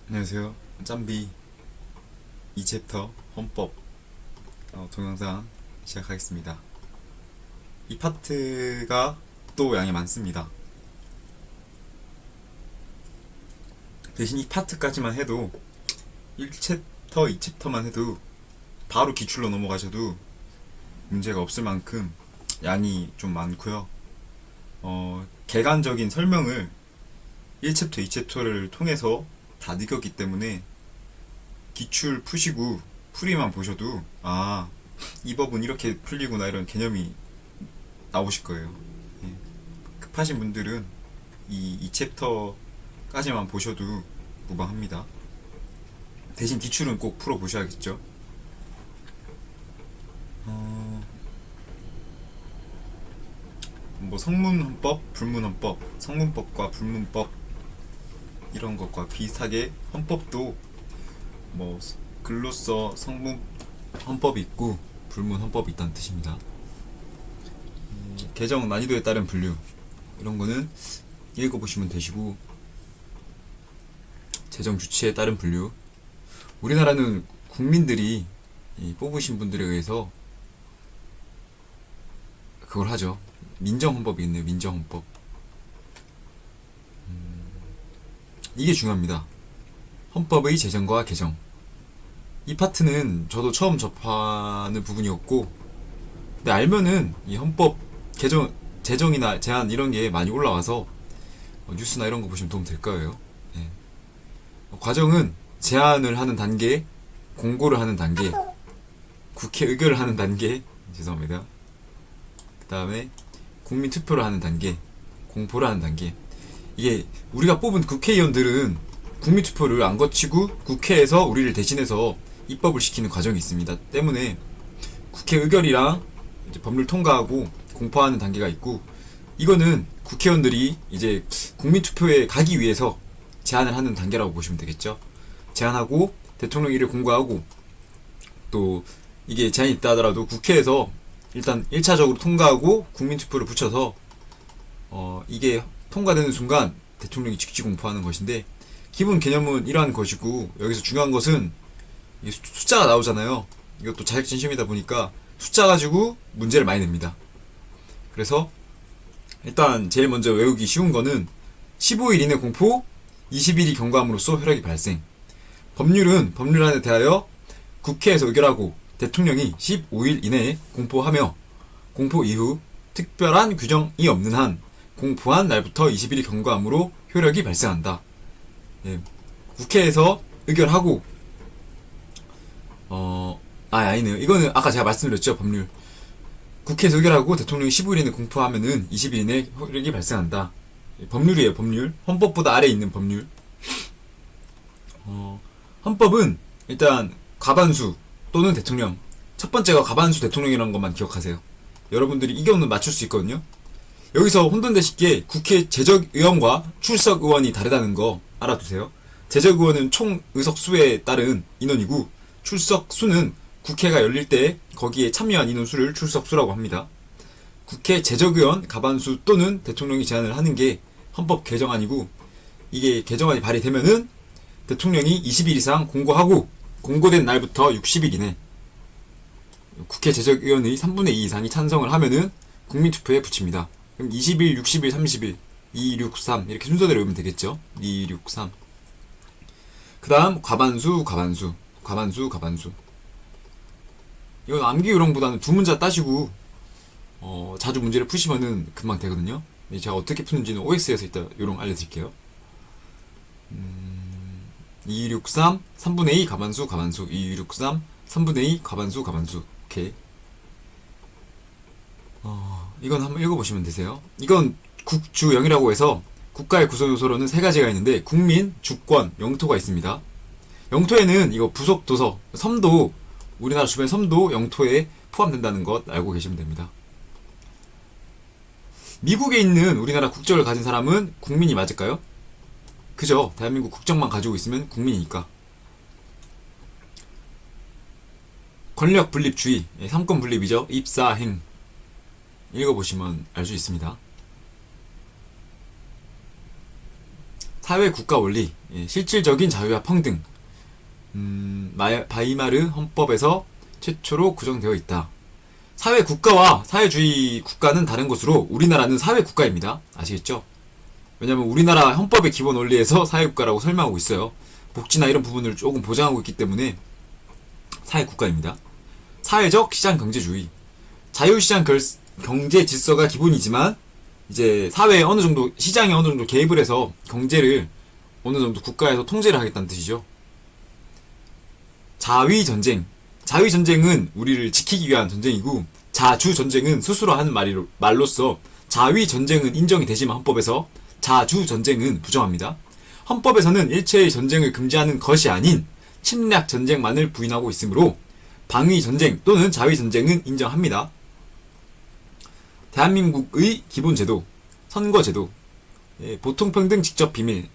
안녕하세요. 짬비 2챕터 헌법 동영상 시작하겠습니다. 이 파트가 또 양이 많습니다. 대신 이 파트까지만 해도 1챕터, 2챕터만 해도 바로 기출로 넘어가셔도 문제가 없을 만큼 양이 좀 많고요. 개관적인 설명을 1챕터, 2챕터를 통해서 다 느꼈기 때문에 기출 푸시고 풀이만 보셔도 이 법은 이렇게 풀리구나 이런 개념이 나오실 거예요. 예. 급하신 분들은 이 2챕터까지만 보셔도 무방합니다. 대신 기출은 꼭 풀어 보셔야겠죠. 뭐 성문헌법, 불문헌법, 성문법과 불문법 이런 것과 비슷하게 헌법도 뭐 글로써 성문 헌법이 있고 불문 헌법이 있다는 뜻입니다. 개정 난이도에 따른 분류 이런 거는 읽어보시면 되시고, 재정 주체에 따른 분류, 우리나라는 국민들이 뽑으신 분들에 의해서 그걸 하죠. 민정헌법이 있네요. 민정헌법. 이게 중요합니다. 헌법의 제정과 개정. 이 파트는 저도 처음 접하는 부분이었고, 근데 알면은 이 헌법 개정, 제정이나 제안 이런 게 많이 올라와서 뉴스나 이런 거 보시면 도움 될 거예요. 예. 과정은 제안을 하는 단계, 공고를 하는 단계, 국회 의결을 하는 단계, 죄송합니다. 그 다음에 국민 투표를 하는 단계, 공포를 하는 단계. 이게 우리가 뽑은 국회의원들은 국민 투표를 안 거치고 국회에서 우리를 대신해서 입법을 시키는 과정이 있습니다. 때문에 국회 의결이랑 이제 법률 통과하고 공포하는 단계가 있고, 이거는 국회의원들이 이제 국민 투표에 가기 위해서 제안을 하는 단계라고 보시면 되겠죠. 제안하고 대통령이 이를 공고하고, 또 이게 제안이 있다 하더라도 국회에서 일단 1차적으로 통과하고 국민 투표를 붙여서 이게 통과되는 순간 대통령이 직시 공포하는 것인데, 기본 개념은 이러한 것이고, 여기서 중요한 것은 숫자가 나오잖아요. 이것도 자격증 시험이다 보니까 숫자 가지고 문제를 많이 냅니다. 그래서 일단 제일 먼저 외우기 쉬운 거는 15일 이내 공포, 20일이 경과함으로써 효력이 발생. 법률은 법률안에 대하여 국회에서 의결하고 대통령이 15일 이내에 공포하며, 공포 이후 특별한 규정이 없는 한 공포한 날부터 20일이 경과함으로 효력이 발생한다. 예. 국회에서 의결하고 아니네요. 이거는 아까 제가 말씀드렸죠. 법률. 국회에서 의결하고 대통령이 15일 이내 공포하면은 20일 이내 효력이 발생한다. 법률이에요. 법률. 헌법보다 아래에 있는 법률. 헌법은 일단 과반수 또는 대통령. 첫 번째가 과반수 대통령이라는 것만 기억하세요. 여러분들이 이거는 맞출 수 있거든요. 여기서 혼돈되실 게 국회 제적의원과 출석의원이 다르다는 거 알아두세요. 제적의원은 총 의석수에 따른 인원이고, 출석수는 국회가 열릴 때 거기에 참여한 인원 수를 출석수라고 합니다. 국회 제적의원 과반수 또는 대통령이 제안을 하는 게 헌법 개정안이고, 이게 개정안이 발의되면은 대통령이 20일 이상 공고하고, 공고된 날부터 60일 이내 국회 제적의원의 3분의 2 이상이 찬성을 하면은 국민투표에 붙입니다. 그럼 20일, 60일, 30일, 2, 6, 3 이렇게 순서대로 외우면 되겠죠. 2, 6, 3. 그 다음 과반수, 과반수, 과반수, 과반수. 이건 암기 요령보다는 두 문자 따시고 자주 문제를 푸시면은 금방 되거든요. 제가 어떻게 푸는지는 OX에서 이따 요령 알려드릴게요. 2, 6, 3, 3분의 2 과반수, 과반수, 2, 6, 3, 3분의 2 과반수, 과반수. 오케이. 이건 한번 읽어보시면 되세요. 이건 국주영이라고 해서 국가의 구성 요소로는 세 가지가 있는데, 국민, 주권, 영토가 있습니다. 영토에는 이거 부속 도서, 섬도, 우리나라 주변 섬도 영토에 포함된다는 것 알고 계시면 됩니다. 미국에 있는 우리나라 국적을 가진 사람은 국민이 맞을까요? 그죠? 대한민국 국적만 가지고 있으면 국민이니까. 권력 분립주의, 삼권 분립이죠. 입사행. 읽어보시면 알 수 있습니다. 사회 국가 원리, 실질적인 자유와 평등, 바이마르 헌법에서 최초로 규정되어 있다. 사회 국가와 사회주의 국가는 다른 것으로 우리나라는 사회 국가입니다. 아시겠죠? 왜냐면 우리나라 헌법의 기본 원리에서 사회 국가라고 설명하고 있어요. 복지나 이런 부분을 조금 보장하고 있기 때문에 사회 국가입니다. 사회적 시장 경제주의, 자유시장 경제 질서가 기본이지만 이제 사회에 어느 정도 시장에 어느 정도 개입을 해서 경제를 어느 정도 국가에서 통제를 하겠다는 뜻이죠. 자위전쟁, 자위전쟁은 우리를 지키기 위한 전쟁이고 자주전쟁은 스스로 하는 말로서 자위전쟁은 인정이 되지만 헌법에서 자주전쟁은 부정합니다. 헌법에서는 일체의 전쟁을 금지하는 것이 아닌 침략 전쟁만을 부인하고 있으므로 방위전쟁 또는 자위전쟁은 인정합니다. 대한민국의 기본제도, 선거제도, 보통평등 직접비밀,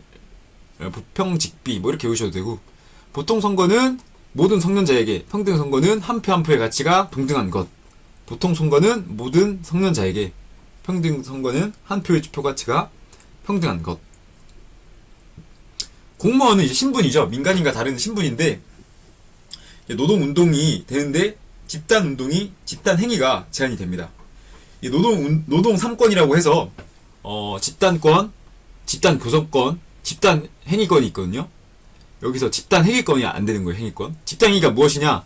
보평직비 뭐 이렇게 외우셔도 되고, 보통선거는 모든 성년자에게, 평등선거는 한 표 한 표의 가치가 동등한 것, 보통선거는 모든 성년자에게, 평등선거는 한 표의 표 가치가 평등한 것. 공무원은 이제 신분이죠. 민간인과 다른 신분인데 노동운동이 되는데 집단운동이, 집단행위가 제한이 됩니다. 이 노동 3권이라고 해서 집단권, 집단교섭권, 집단행위권이 있거든요. 여기서 집단행위권이 안 되는 거예요. 행위권. 집단행위가 무엇이냐?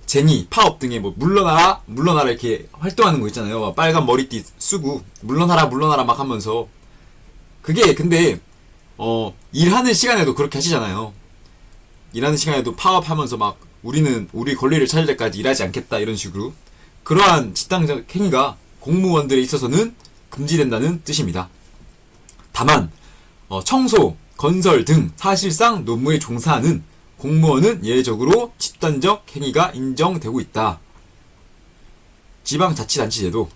쟁의, 파업 등의 뭐 물러나라 이렇게 활동하는 거 있잖아요. 빨간 머리띠 쓰고 물러나라 막 하면서, 그게 근데 일하는 시간에도 그렇게 하시잖아요. 일하는 시간에도 파업하면서 막 우리는 우리 권리를 찾을 때까지 일하지 않겠다 이런 식으로, 그러한 집단적 행위가 공무원들에 있어서는 금지된다는 뜻입니다. 다만 청소, 건설 등 사실상 노무에 종사하는 공무원은 예외적으로 집단적 행위가 인정되고 있다. 지방자치단체 제도.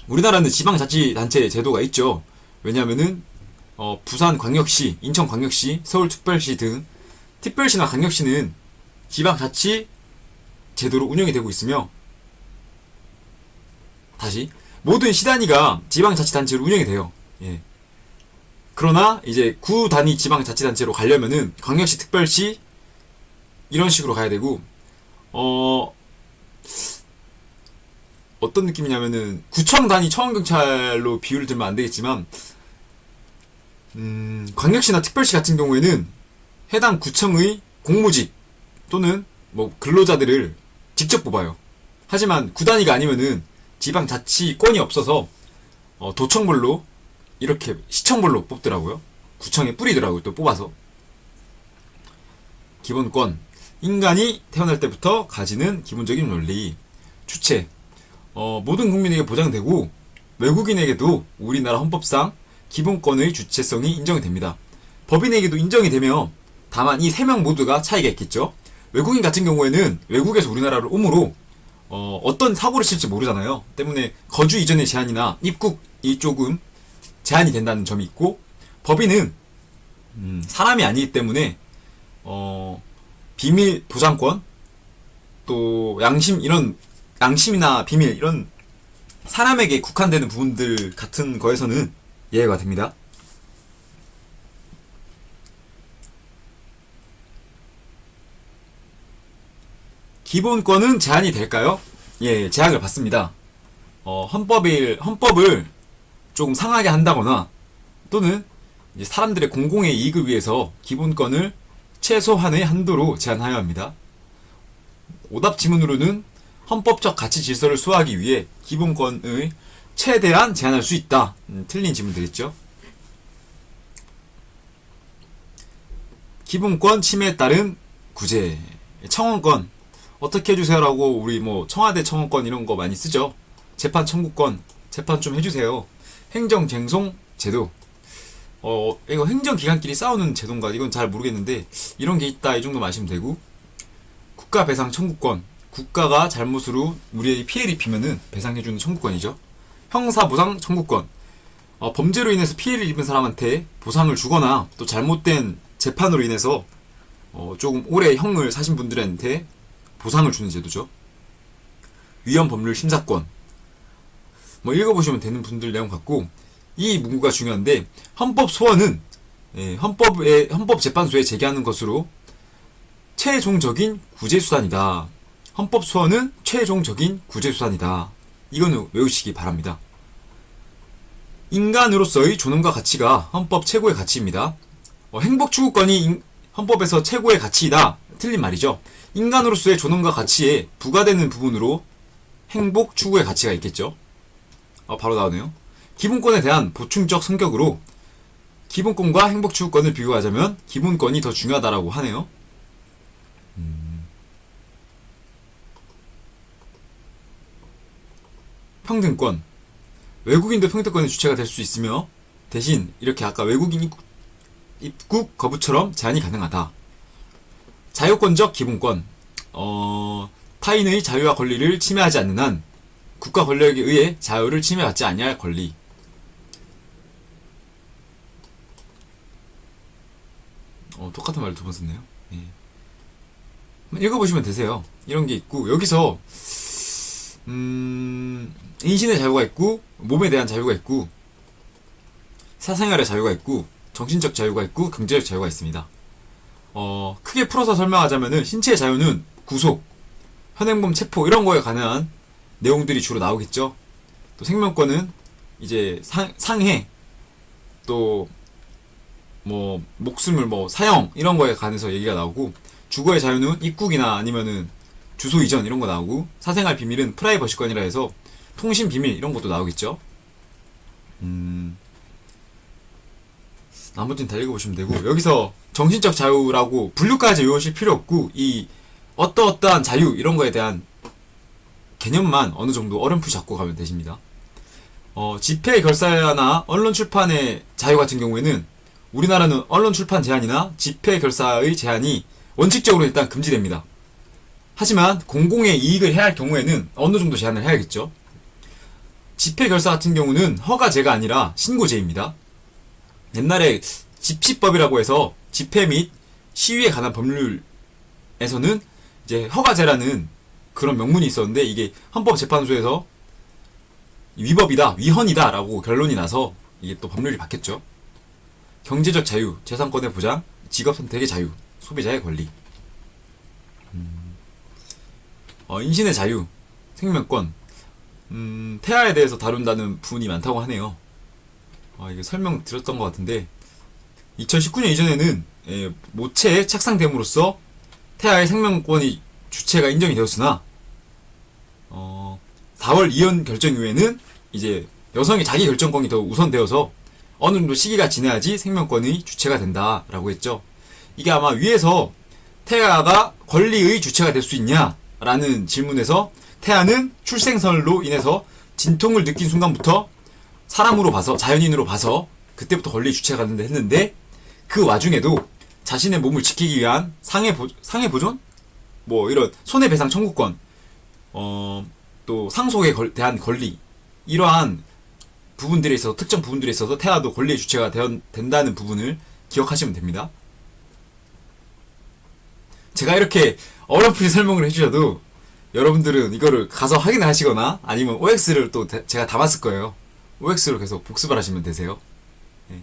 우리나라는 지방자치단체 제도가 있죠. 왜냐하면은 부산광역시, 인천광역시, 서울특별시 등 특별시나 광역시는 지방자치 제도로 운영이 되고 있으며, 다시 모든 시단위가 지방자치단체로 운영이 돼요. 예. 그러나 이제 구 단위 지방자치단체로 가려면은 광역시, 특별시 이런 식으로 가야 되고, 어떤 느낌이냐면은 구청 단위 청원경찰로 비유를 들면 안 되겠지만, 광역시나 특별시 같은 경우에는 해당 구청의 공무직 또는 뭐 근로자들을 직접 뽑아요. 하지만 구단위가 아니면은 지방자치권이 없어서 도청별로, 이렇게 시청별로 뽑더라고요. 구청에 뿌리더라고요. 또 뽑아서. 기본권. 인간이 태어날 때부터 가지는 기본적인 원리. 주체. 모든 국민에게 보장되고 외국인에게도 우리나라 헌법상 기본권의 주체성이 인정이 됩니다. 법인에게도 인정이 되며, 다만 이 세 명 모두가 차이가 있겠죠. 외국인 같은 경우에는 외국에서 우리나라로 오므로 어떤 사고를 칠지 모르잖아요. 때문에 거주 이전의 제한이나 입국이 조금 제한이 된다는 점이 있고, 법인은 사람이 아니기 때문에 비밀 보장권, 또 양심이나 비밀 이런 사람에게 국한되는 부분들 같은 거에서는 예외가 됩니다. 기본권은 제한이 될까요? 예, 제약을 받습니다. 헌법을 조금 상하게 한다거나, 또는 이제 사람들의 공공의 이익을 위해서 기본권을 최소한의 한도로 제한하여야 합니다. 오답 지문으로는 헌법적 가치 질서를 수호하기 위해 기본권을 최대한 제한할 수 있다. 틀린 지문 되겠죠? 기본권 침해에 따른 구제. 청원권. 어떻게 해주세요라고 우리 뭐 청와대 청원권 이런 거 많이 쓰죠. 재판 청구권. 재판 좀 해주세요. 행정쟁송 제도. 이거 행정기관끼리 싸우는 제도인가? 이건 잘 모르겠는데, 이런 게 있다. 이 정도 아시면 되고, 국가배상 청구권. 국가가 잘못으로 우리에게 피해를 입히면은 배상해주는 청구권이죠. 형사보상 청구권. 범죄로 인해서 피해를 입은 사람한테 보상을 주거나, 또 잘못된 재판으로 인해서 조금 오래 형을 사신 분들한테 보상을 주는 제도죠. 위헌법률 심사권. 뭐 읽어보시면 되는 분들 내용 같고, 이 문구가 중요한데, 헌법 소원은 헌법재판소에 제기하는 것으로 최종적인 구제수단이다. 헌법소원은 최종적인 구제수단이다. 이거는 외우시기 바랍니다. 인간으로서의 존엄과 가치가 헌법 최고의 가치입니다. 행복추구권이 헌법에서 최고의 가치이다. 틀린 말이죠. 인간으로서의 존엄과 가치에 부과되는 부분으로 행복 추구의 가치가 있겠죠. 바로 나오네요. 기본권에 대한 보충적 성격으로 기본권과 행복 추구권을 비교하자면 기본권이 더 중요하다라고 하네요. 평등권. 외국인도 평등권의 주체가 될 수 있으며 대신 이렇게 아까 외국인 입국 거부처럼 제한이 가능하다. 자유권적 기본권. 타인의 자유와 권리를 침해하지 않는 한 국가 권력에 의해 자유를 침해받지 아니할 권리. 똑같은 말을 두 번 썼네요. 예. 읽어보시면 되세요. 이런 게 있고 여기서 인신의 자유가 있고 몸에 대한 자유가 있고 사생활의 자유가 있고 정신적 자유가 있고 경제적 자유가 있습니다. 크게 풀어서 설명하자면은 신체의 자유는 구속, 현행범 체포 이런 거에 관한 내용들이 주로 나오겠죠. 또 생명권은 이제 상해 또 뭐 목숨을 뭐 사형 이런 거에 관해서 얘기가 나오고 주거의 자유는 입국이나 아니면은 주소 이전 이런 거 나오고 사생활 비밀은 프라이버시권이라 해서 통신 비밀 이런 것도 나오겠죠. 나머지는 다 읽어보시면 되고 여기서 정신적 자유라고 분류까지 외우실 필요 없고 이 어떠한 자유 이런 거에 대한 개념만 어느 정도 어렴풋이 잡고 가면 되십니다. 집회 결사나 언론 출판의 자유 같은 경우에는 우리나라는 언론 출판 제한이나 집회 결사의 제한이 원칙적으로 일단 금지됩니다. 하지만 공공의 이익을 해야 할 경우에는 어느 정도 제한을 해야겠죠. 집회 결사 같은 경우는 허가제가 아니라 신고제입니다. 옛날에 집시법이라고 해서 집회 및 시위에 관한 법률에서는 이제 허가제라는 그런 명문이 있었는데 이게 헌법재판소에서 위법이다, 위헌이다 라고 결론이 나서 이게 또 법률이 바뀌었죠. 경제적 자유, 재산권의 보장, 직업 선택의 자유, 소비자의 권리. 인신의 자유, 생명권. 태아에 대해서 다룬다는 부분이 많다고 하네요. 이거 설명 드렸던 것 같은데 2019년 이전에는 모체에 착상됨으로써 태아의 생명권이 주체가 인정이 되었으나 4월 이혼 결정 이후에는 이제 여성의 자기 결정권이 더 우선되어서 어느 정도 시기가 지나야지 생명권의 주체가 된다라고 했죠. 이게 아마 위에서 태아가 권리의 주체가 될 수 있냐라는 질문에서 태아는 출생설로 인해서 진통을 느낀 순간부터 사람으로 봐서 자연인으로 봐서 그때부터 권리의 주체가 된다 했는데 그 와중에도 자신의 몸을 지키기 위한 상해 보존? 뭐 이런 손해배상 청구권 또 상속에 대한 권리 이러한 부분들에 있어서 특정 부분들에 있어서 태아도 권리의 주체가 된다는 부분을 기억하시면 됩니다. 제가 이렇게 어렴풋이 설명을 해주셔도 여러분들은 이거를 가서 확인을 하시거나 아니면 OX를 또 제가 담았을 거예요. OX로 계속 복습을 하시면 되세요. 네.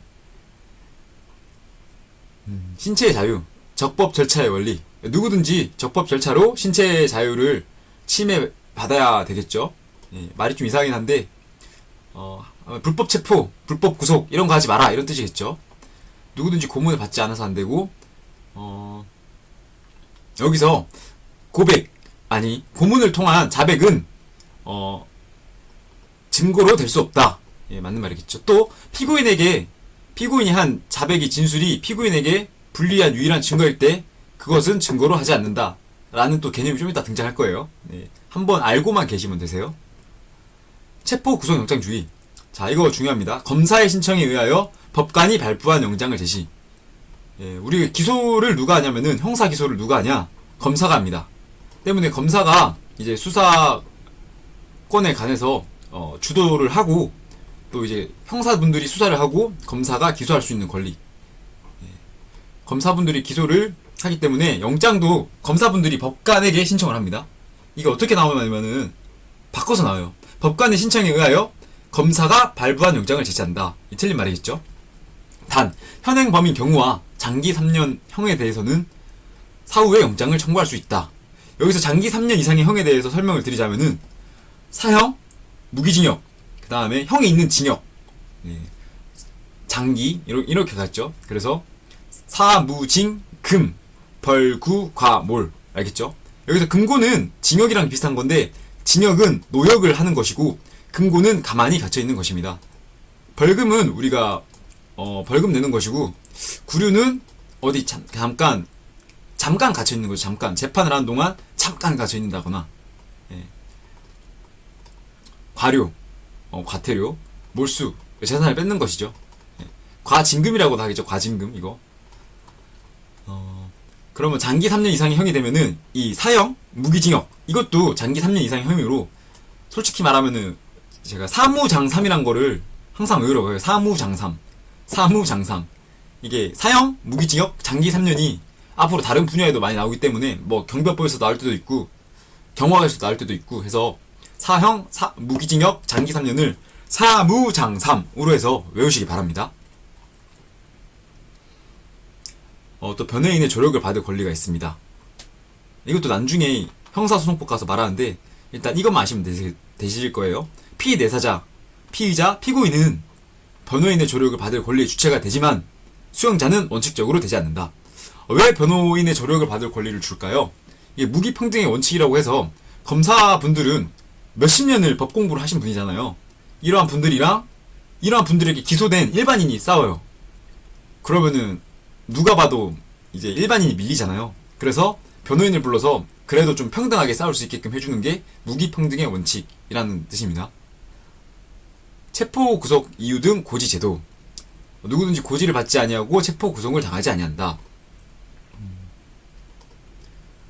신체의 자유, 적법 절차의 원리. 누구든지 적법 절차로 신체의 자유를 침해받아야 되겠죠. 네. 말이 좀 이상하긴 한데 불법 체포, 불법 구속 이런 거 하지 마라 이런 뜻이겠죠. 누구든지 고문을 받지 않아서 안 되고 여기서 고문을 통한 자백은 증거로 될 수 없다. 예, 맞는 말이겠죠. 또 피고인이 한 자백이 진술이 피고인에게 불리한 유일한 증거일 때 그것은 증거로 하지 않는다. 라는 또 개념이 좀 이따 등장할 거예요. 예, 한번 알고만 계시면 되세요. 체포 구속 영장주의. 자, 이거 중요합니다. 검사의 신청에 의하여 법관이 발부한 영장을 제시. 예, 우리 기소를 누가 하냐면은 형사 기소를 누가 하냐? 검사가 합니다. 때문에 검사가 이제 수사권에 관해서 주도를 하고 또 이제 형사분들이 수사를 하고 검사가 기소할 수 있는 권리. 예, 검사분들이 기소를 하기 때문에 영장도 검사분들이 법관에게 신청을 합니다. 이게 어떻게 나오냐면은 바꿔서 나와요. 법관의 신청에 의하여 검사가 발부한 영장을 제시한다. 이 틀린 말이겠죠. 단 현행 범인 경우와 장기 3년 형에 대해서는 사후에 영장을 청구할 수 있다. 여기서 장기 3년 이상의 형에 대해서 설명을 드리자면은 사형, 무기징역, 그 다음에 형이 있는 징역, 장기 이렇게 갔죠. 그래서 사무징 금 벌구 과몰 알겠죠? 여기서 금고는 징역이랑 비슷한 건데 징역은 노역을 하는 것이고 금고는 가만히 갇혀 있는 것입니다. 벌금은 우리가 벌금 내는 것이고 구류는 어디 잠깐 갇혀 있는 거죠. 잠깐 재판을 하는 동안 잠깐 갇혀 있는다거나 과료, 과태료, 몰수 재산을 뺏는 것이죠. 과징금이라고도 하겠죠. 과징금 이거. 그러면 장기 3년 이상의 형이 되면은 이 사형, 무기징역 이것도 장기 3년 이상의 혐의로 솔직히 말하면은 제가 사무장삼이란 거를 항상 외우려고 해요. 사무장삼. 이게 사형, 무기징역, 장기 3년이 앞으로 다른 분야에도 많이 나오기 때문에 뭐 경비법에서 나올 때도 있고 경호학에서 나올 때도 있고 해서 사형, 무기징역, 장기 3년을 사무장삼으로 해서 외우시기 바랍니다. 또 변호인의 조력을 받을 권리가 있습니다. 이것도 나중에 형사소송법 가서 말하는데 일단 이것만 아시면 되실 거예요. 피내사자, 피의자, 피고인은 변호인의 조력을 받을 권리의 주체가 되지만 수용자는 원칙적으로 되지 않는다. 왜 변호인의 조력을 받을 권리를 줄까요? 이게 무기평등의 원칙이라고 해서 검사분들은 몇십 년을 법 공부를 하신 분이잖아요. 이러한 분들에게 기소된 일반인이 싸워요. 그러면은 누가 봐도 이제 일반인이 밀리잖아요. 그래서 변호인을 불러서 그래도 좀 평등하게 싸울 수 있게끔 해주는 게 무기평등의 원칙이라는 뜻입니다. 체포 구속 이유 등 고지 제도. 누구든지 고지를 받지 아니하고 체포 구속을 당하지 아니한다.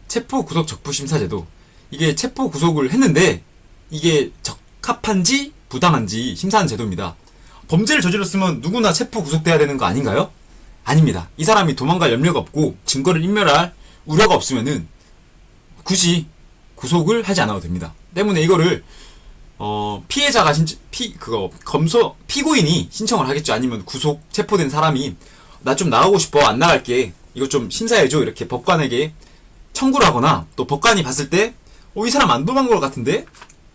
체포 구속 적부 심사 제도. 이게 체포 구속을 했는데 이게 적합한지 부당한지 심사하는 제도입니다. 범죄를 저질렀으면 누구나 체포 구속돼야 되는 거 아닌가요? 아닙니다. 이 사람이 도망갈 염려가 없고 증거를 인멸할 우려가 없으면은 굳이 구속을 하지 않아도 됩니다. 때문에 이거를 피해자가 피고인이 신청을 하겠죠. 아니면 구속 체포된 사람이 나 좀 나가고 싶어 안 나갈게 이거 좀 심사해줘 이렇게 법관에게 청구를 하거나 또 법관이 봤을 때 이 사람 안 도망간 것 같은데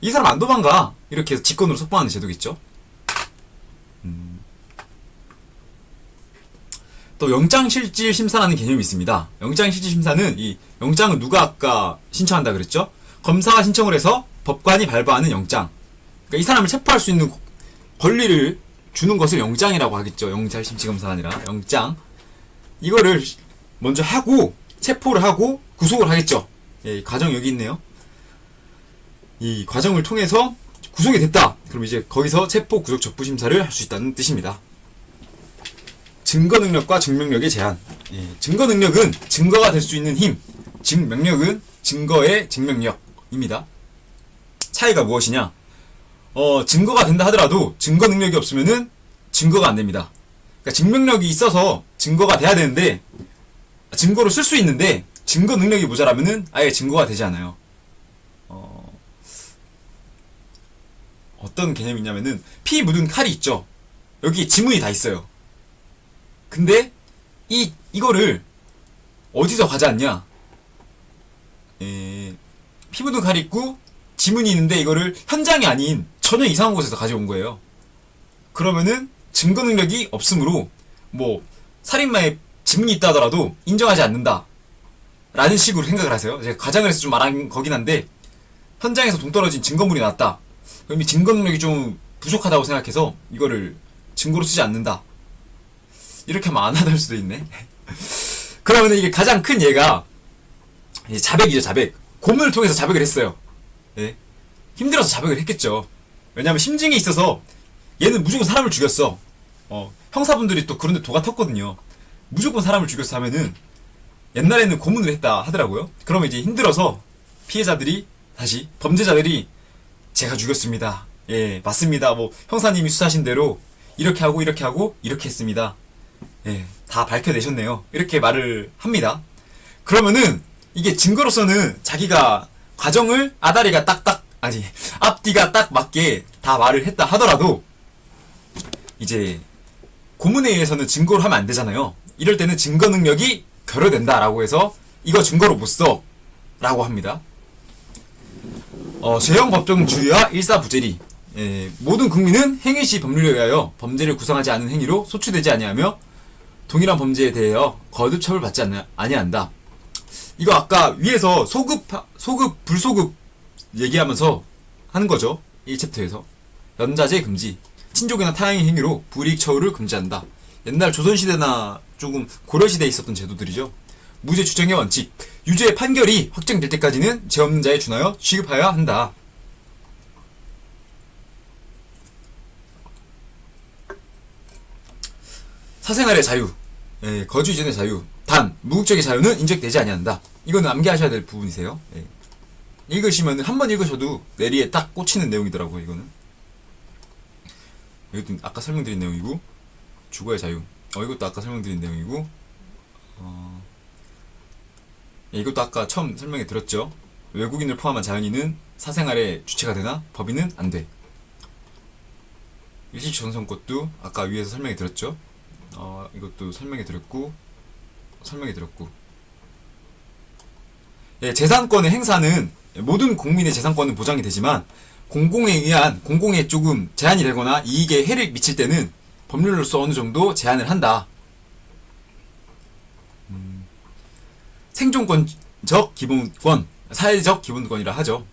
이 사람 안 도망가 이렇게 해서 직권으로 석방하는 제도겠죠. 또 영장실질 심사라는 개념이 있습니다. 영장실질 심사는 이 영장은 누가 아까 신청한다 그랬죠? 검사가 신청을 해서 법관이 발부하는 영장. 그러니까 이 사람을 체포할 수 있는 권리를 주는 것을 영장이라고 하겠죠. 영장심치검사가 아니라 영장. 이거를 먼저 하고 체포를 하고 구속을 하겠죠. 이 과정 여기 있네요. 이 과정을 통해서 구속이 됐다. 그럼 이제 거기서 체포 구속 적부 심사를 할 수 있다는 뜻입니다. 증거 능력과 증명력의 제한. 증거 능력은 증거가 될 수 있는 힘, 증명력은 증거의 증명력입니다. 차이가 무엇이냐? 증거가 된다 하더라도 증거 능력이 없으면은 증거가 안 됩니다. 그러니까 증명력이 있어서 증거가 돼야 되는데 증거로 쓸 수 있는데 증거 능력이 모자라면은 아예 증거가 되지 않아요. 어떤 개념이냐면은 피 묻은 칼이 있죠. 여기 지문이 다 있어요. 근데 이거를 어디서 가져왔냐? 피 묻은 칼이 있고 지문이 있는데 이거를 현장이 아닌 전혀 이상한 곳에서 가져온 거예요. 그러면은 증거 능력이 없으므로 뭐 살인마의 지문이 있다 하더라도 인정하지 않는다 라는 식으로 생각을 하세요. 제가 가장을 해서 좀 말한 거긴 한데 현장에서 동떨어진 증거물이 나왔다. 그럼 이 증거 능력이 좀 부족하다고 생각해서 이거를 증거로 쓰지 않는다. 이렇게 하면 안 하다 할 수도 있네. 그러면 이게 가장 큰 예가 자백이죠. 자백. 고문을 통해서 자백을 했어요. 예? 힘들어서 자백을 했겠죠. 왜냐하면 심증이 있어서 얘는 무조건 사람을 죽였어. 형사분들이 또 그런데 도가 텄거든요. 무조건 사람을 죽였어 하면은 옛날에는 고문을 했다 하더라고요. 그러면 이제 힘들어서 피해자들이 다시 범죄자들이 제가 죽였습니다. 예, 맞습니다. 뭐 형사님이 수사하신 대로 이렇게 하고 이렇게 하고 이렇게 했습니다. 예, 다 밝혀내셨네요. 이렇게 말을 합니다. 그러면은 이게 증거로서는 자기가 과정을 아다리가 딱딱 아니 앞뒤가 딱 맞게 다 말을 했다 하더라도 이제 고문에 의해서는 증거를 하면 안 되잖아요. 이럴 때는 증거 능력이 결여된다라고 해서 이거 증거로 못 써 라고 합니다. 죄형 법정 주의와 일사부재리. 모든 국민은 행위시 법률에 의하여 범죄를 구성하지 않은 행위로 소추되지 아니하며 동일한 범죄에 대하여 거듭 처벌받지 아니한다. 이거 아까 위에서 소급, 불소급 얘기하면서 하는 거죠. 1챕터에서. 연자제 금지. 친족이나 타향의 행위로 불이익 처우를 금지한다. 옛날 조선시대나 조금 고려시대에 있었던 제도들이죠. 무죄 추정의 원칙. 유죄의 판결이 확정될 때까지는 죄 없는 자에 준하여 취급하여야 한다. 사생활의 자유. 거주 이전의 자유. 단, 무국적의 자유는 인정되지 아니한다. 이거는 암기하셔야 될 부분이세요. 읽으시면 한 번 읽으셔도 내리에 딱 꽂히는 내용이더라고요. 이거는. 이것도 아까 설명드린 내용이고, 주거의 자유. 이것도 아까 설명드린 내용이고, 이것도 아까 처음 설명해 드렸죠. 외국인을 포함한 자연인은 사생활의 주체가 되나 법인은 안 돼. 일시정성 것도 아까 위에서 설명해 드렸죠. 이것도 설명해 드렸고. 재산권의 행사는 모든 국민의 재산권은 보장이 되지만 공공에 의한 공공에 조금 제한이 되거나 이익에 해를 미칠 때는 법률로서 어느 정도 제한을 한다. 생존권적 기본권, 사회적 기본권이라 하죠.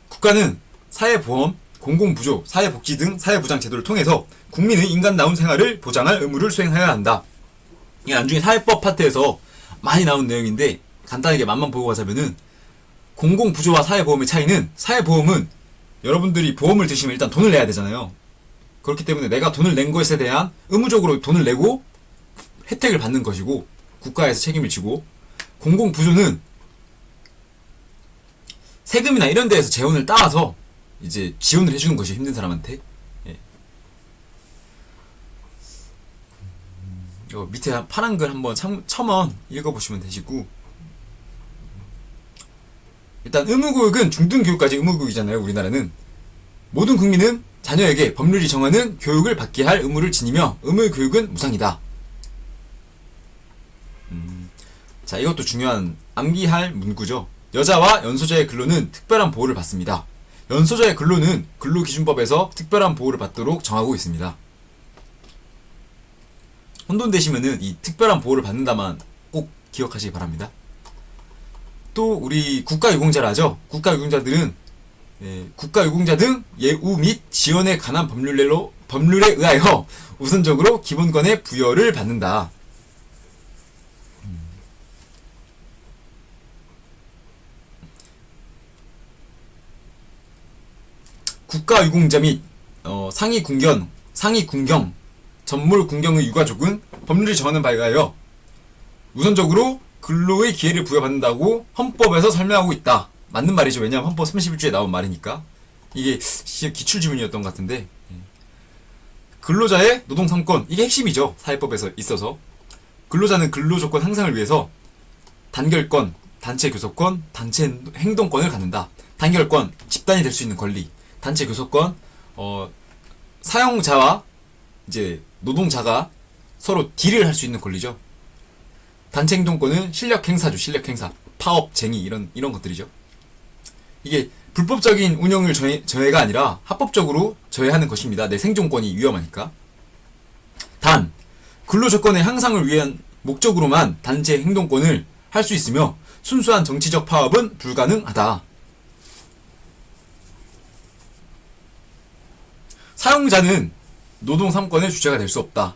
국가는 사회보험, 공공부조, 사회복지 등 사회보장 제도를 통해서 국민의 인간다운 생활을 보장할 의무를 수행해야 한다. 이게 나중에 사회법 파트에서 많이 나온 내용인데 간단하게 맛만 보고 가자면은 공공부조와 사회보험의 차이는 사회보험은 여러분들이 보험을 드시면 일단 돈을 내야 되잖아요. 그렇기 때문에 내가 돈을 낸 것에 대한 의무적으로 돈을 내고 혜택을 받는 것이고 국가에서 책임을 지고 공공부조는 세금이나 이런 데에서 재원을 따와서 이제 지원을 해주는 것이 힘든 사람한테. 밑에 파란 글 한번 첨언 읽어보시면 되시고 일단 의무교육은 중등교육까지 의무교육이잖아요. 우리나라는 모든 국민은 자녀에게 법률이 정하는 교육을 받게 할 의무를 지니며 의무교육은 무상이다. 자, 이것도 중요한 암기할 문구죠. 여자와 연소자의 근로는 특별한 보호를 받습니다. 연소자의 근로는 근로기준법에서 특별한 보호를 받도록 정하고 있습니다. 혼돈되시면은 이 특별한 보호를 받는다만 꼭 기억하시기 바랍니다. 또 우리 국가유공자라죠. 국가유공자들은 국가유공자 등 예우 및 지원에 관한 법률에 의하여 우선적으로 기본권의 부여를 받는다. 국가유공자 및 상위군경, 전몰군경의 유가족은 법률이 정하는 바에 의하여 우선적으로 근로의 기회를 부여받는다고 헌법에서 설명하고 있다. 맞는 말이죠. 왜냐하면 헌법 31조에 나온 말이니까. 이게 기출지문이었던 것 같은데 근로자의 노동 3권 이게 핵심이죠. 사회법에서 있어서 근로자는 근로조건 향상을 위해서 단결권, 단체 교섭권, 단체 행동권을 갖는다. 단결권, 집단이 될 수 있는 권리. 단체 교섭권, 사용자와 이제 노동자가 서로 딜을 할 수 있는 권리죠. 단체 행동권은 실력 행사죠. 실력 행사, 파업, 쟁의 이런 것들이죠. 이게 불법적인 운영을 저해가 아니라 합법적으로 저해하는 것입니다. 내 생존권이 위험하니까. 단 근로조건의 향상을 위한 목적으로만 단체 행동권을 할 수 있으며 순수한 정치적 파업은 불가능하다. 사용자는 노동 3권의 주체가 될 수 없다.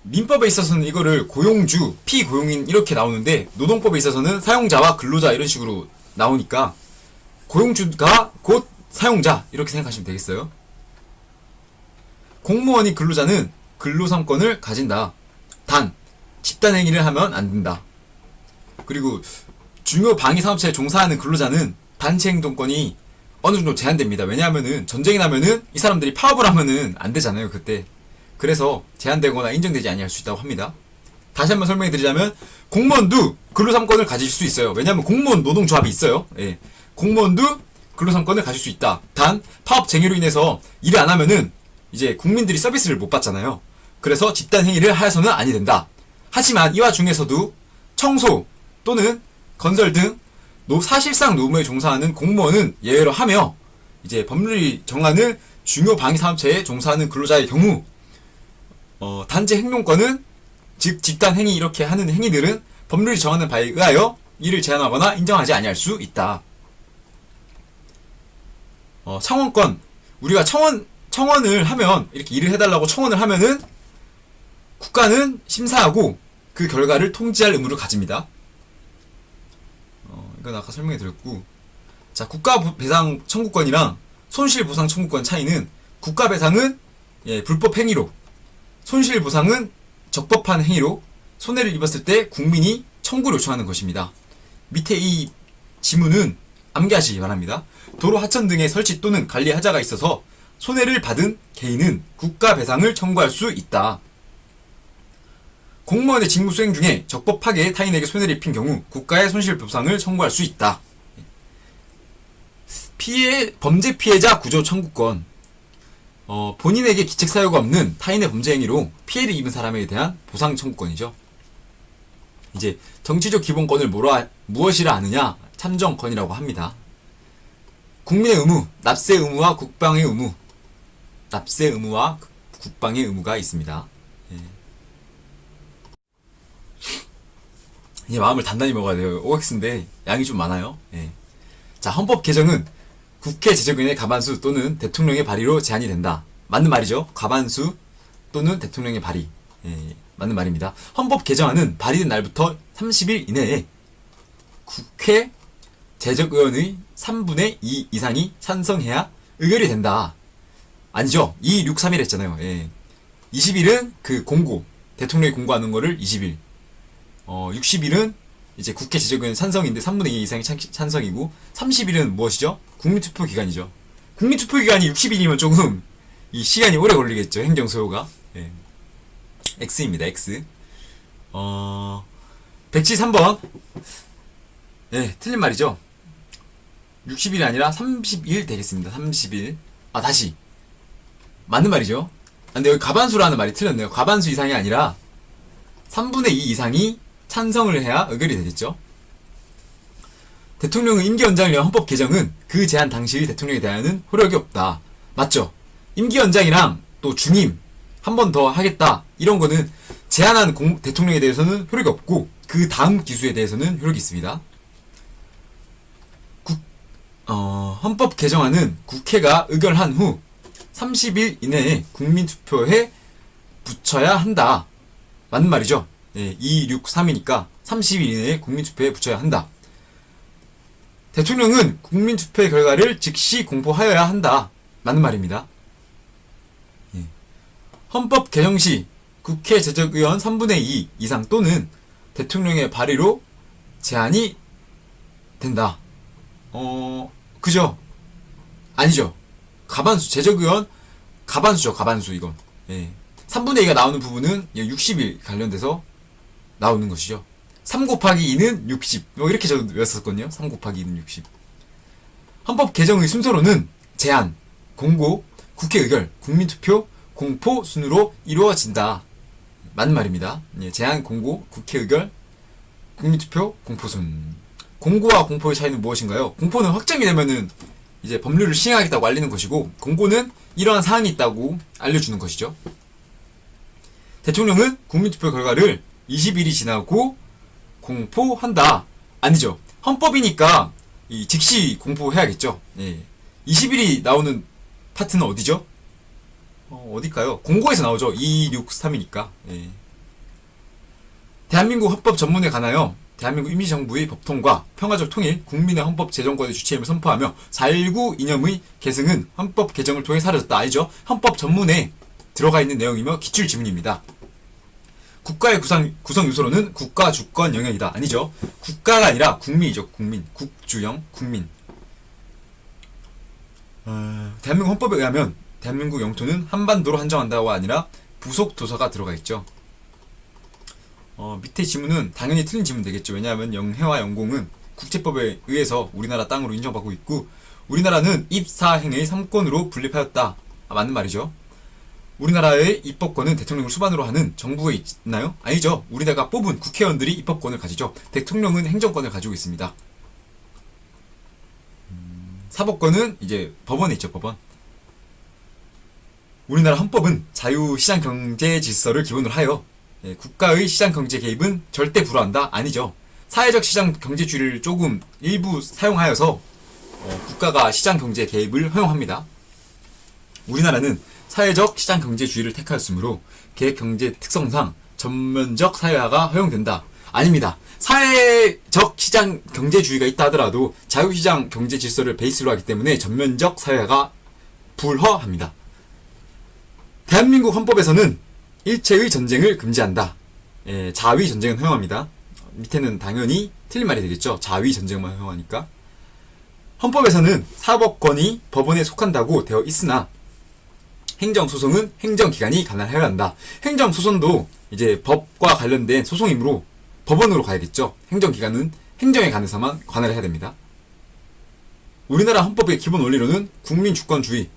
민법에 있어서는 이거를 고용주, 피고용인 이렇게 나오는데 노동법에 있어서는 사용자와 근로자 이런 식으로 나오니까 고용주가 곧 사용자 이렇게 생각하시면 되겠어요. 공무원이 근로자는 근로 3권을 가진다. 단 집단행위를 하면 안 된다. 그리고 중요 방위 사업체에 종사하는 근로자는 단체 행동권이 어느 정도 제한됩니다. 왜냐하면은 전쟁이 나면은 이 사람들이 파업을 하면은 안 되잖아요. 그때. 그래서 제한되거나 인정되지 아니할 수 있다고 합니다. 다시 한번 설명해 드리자면 공무원도 근로 3권을 가질 수 있어요. 왜냐하면 공무원 노동조합이 있어요. 공무원도 근로 3권을 가질 수 있다. 단 파업 쟁의로 인해서 일을 안 하면은 이제 국민들이 서비스를 못 받잖아요. 그래서 집단 행위를 하여서는 아니 된다. 하지만 이 와중에서도 청소 또는 건설 등 사실상 노무에 종사하는 공무원은 예외로 하며 이제 법률이 정하는 중요 방위 사업체에 종사하는 근로자의 경우 단체 행동권은 즉 집단 행위 이렇게 하는 행위들은 법률이 정하는 바에 의하여 이를 제한하거나 인정하지 아니할 수 있다. 청원권 우리가 청원을 하면 이렇게 일을 해달라고 청원을 하면은 국가는 심사하고 그 결과를 통지할 의무를 가집니다. 이건 아까 설명해 드렸고, 자 국가 배상 청구권이랑 손실 보상 청구권 차이는 국가 배상은 불법 행위로, 손실 보상은 적법한 행위로 손해를 입었을 때 국민이 청구를 요청하는 것입니다. 밑에 이 지문은 암기하시기 바랍니다. 도로 하천 등의 설치 또는 관리 하자가 있어서 손해를 받은 개인은 국가 배상을 청구할 수 있다. 공무원의 직무 수행 중에 적법하게 타인에게 손해를 입힌 경우 국가의 손실 보상을 청구할 수 있다. 범죄 피해자 구조 청구권. 본인에게 기책 사유가 없는 타인의 범죄 행위로 피해를 입은 사람에 대한 보상 청구권이죠. 이제 정치적 기본권을 무엇이라 하느냐? 참정권이라고 합니다. 국민의 의무, 납세 의무와 국방의 의무. 납세 의무와 국방의 의무가 있습니다. 이제 마음을 단단히 먹어야 돼요. OX인데 양이 좀 많아요. 자, 헌법 개정은 국회 제적위원회 가반수 또는 대통령의 발의로 제한이 된다. 맞는 말이죠. 가반수 또는 대통령의 발의. 맞는 말입니다. 헌법 개정안은 발의된 날부터 30일 이내에 국회 제적의원의 3분의 2 이상이 찬성해야 의결이 된다. 아니죠. 2, 6, 3일 했잖아요. 20일은 그 공고, 대통령이 공고하는 거를 20일. 60일은 이제 국회 제적의원 찬성인데 3분의 2 이상이 찬성이고, 30일은 무엇이죠? 국민투표 기간이죠. 국민투표 기간이 60일이면 조금 이 시간이 오래 걸리겠죠. 행정 소요가. X입니다. X. 173번. 틀린 말이죠. 60일이 아니라 30일 되겠습니다. 30일. 다시. 맞는 말이죠. 근데 여기 가반수라는 말이 틀렸네요. 가반수 이상이 아니라 3분의 2 이상이 찬성을 해야 의결이 되겠죠. 대통령의 임기연장을 위한 헌법 개정은 그 제한 당시의 대통령에 대한 효력이 없다. 맞죠? 임기연장이랑 또 중임 한 번 더 하겠다 이런 거는 제한한 대통령에 대해서는 효력이 없고 그 다음 기수에 대해서는 효력이 있습니다. 헌법 개정안은 국회가 의결한 후 30일 이내에 국민투표에 붙여야 한다. 맞는 말이죠. 2, 6, 3이니까 30일 이내에 국민투표에 붙여야 한다. 대통령은 국민투표의 결과를 즉시 공포하여야 한다. 맞는 말입니다. 헌법 개정 시 국회 제적의원 3분의 2 이상 또는 대통령의 발의로 제한이 된다. 그죠? 아니죠. 가반수, 제적의원 가반수죠. 가반수 이건. 3분의 2가 나오는 부분은 60일 관련돼서 나오는 것이죠. 3 곱하기 2는 60. 이렇게 저도 외웠었거든요. 3 곱하기 2는 60. 헌법 개정의 순서로는 제안, 공고, 국회 의결, 국민투표, 공포 순으로 이루어진다. 맞는 말입니다. 제안, 공고, 국회 의결, 국민투표, 공포순. 공고와 공포의 차이는 무엇인가요? 공포는 확정이 되면은 이제 법률을 시행하겠다고 알리는 것이고, 공고는 이러한 사항이 있다고 알려주는 것이죠. 대통령은 국민투표 결과를 20일이 지나고 공포한다. 아니죠. 헌법이니까 즉시 공포해야겠죠. 20일이 나오는 파트는 어디죠? 어딜까요? 공고에서 나오죠. 2, 6, 3이니까. 대한민국 헌법 전문에 관하여 대한민국 임시정부의 법통과 평화적 통일, 국민의 헌법 제정권의 주체임을 선포하며 4.19 이념의 계승은 헌법 개정을 통해 사라졌다. 알죠? 헌법 전문에 들어가 있는 내용이며 기출 지문입니다. 국가의 구성 요소로는 국가 주권 영역이다. 아니죠. 국가가 아니라 국민이죠. 국민. 국주영, 국민. 대한민국 헌법에 의하면 대한민국 영토는 한반도로 한정한다가 아니라 부속 도서가 들어가 있죠. 밑에 지문은 당연히 틀린 지문 되겠죠. 왜냐하면 영해와 영공은 국제법에 의해서 우리나라 땅으로 인정받고 있고, 우리나라는 입사행의 3권으로 분립하였다. 맞는 말이죠. 우리나라의 입법권은 대통령을 수반으로 하는 정부에 있나요? 아니죠. 우리나라가 뽑은 국회의원들이 입법권을 가지죠. 대통령은 행정권을 가지고 있습니다. 사법권은 이제 법원에 있죠, 법원. 우리나라 헌법은 자유시장 경제 질서를 기본으로 하여 국가의 시장 경제 개입은 절대 불허한다? 아니죠. 사회적 시장 경제주의를 조금 일부 사용하여서 국가가 시장 경제 개입을 허용합니다. 우리나라는 사회적 시장 경제주의를 택하였으므로 계획 경제 특성상 전면적 사회화가 허용된다. 아닙니다. 사회적 시장 경제주의가 있다 하더라도 자유시장 경제 질서를 베이스로 하기 때문에 전면적 사회화가 불허합니다. 대한민국 헌법에서는 일체의 전쟁을 금지한다. 자위 전쟁은 허용합니다. 밑에는 당연히 틀린 말이 되겠죠. 자위 전쟁만 허용하니까. 헌법에서는 사법권이 법원에 속한다고 되어 있으나 행정소송은 행정기관이 관할해야 한다. 행정소송도 이제 법과 관련된 소송이므로 법원으로 가야겠죠. 행정기관은 행정에 관해서만 관할해야 됩니다. 우리나라 헌법의 기본 원리로는 국민주권주의,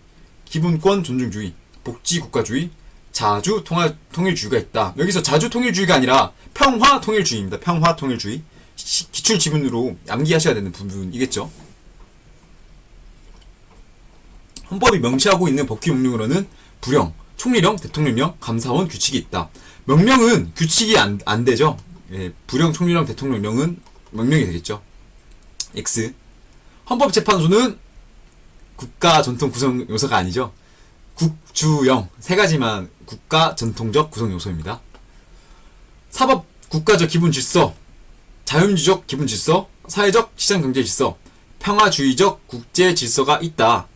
기본권 존중주의, 복지국가주의, 자주통일주의가 있다. 여기서 자주통일주의가 아니라 평화통일주의입니다. 평화통일주의. 기출지문으로 암기하셔야 되는 부분이겠죠. 헌법이 명시하고 있는 법규 명령으로는 부령, 총리령, 대통령령, 감사원 규칙이 있다. 명령은 규칙이 안 되죠. 부령, 총리령, 대통령령은 명령이 되겠죠. X. 헌법재판소는 국가 전통 구성 요소가 아니죠. 국주영 세 가지만 국가 전통적 구성 요소입니다. 사법 국가적 기본 질서, 자유민주적 기본 질서, 사회적 시장 경제 질서, 평화주의적 국제 질서가 있다.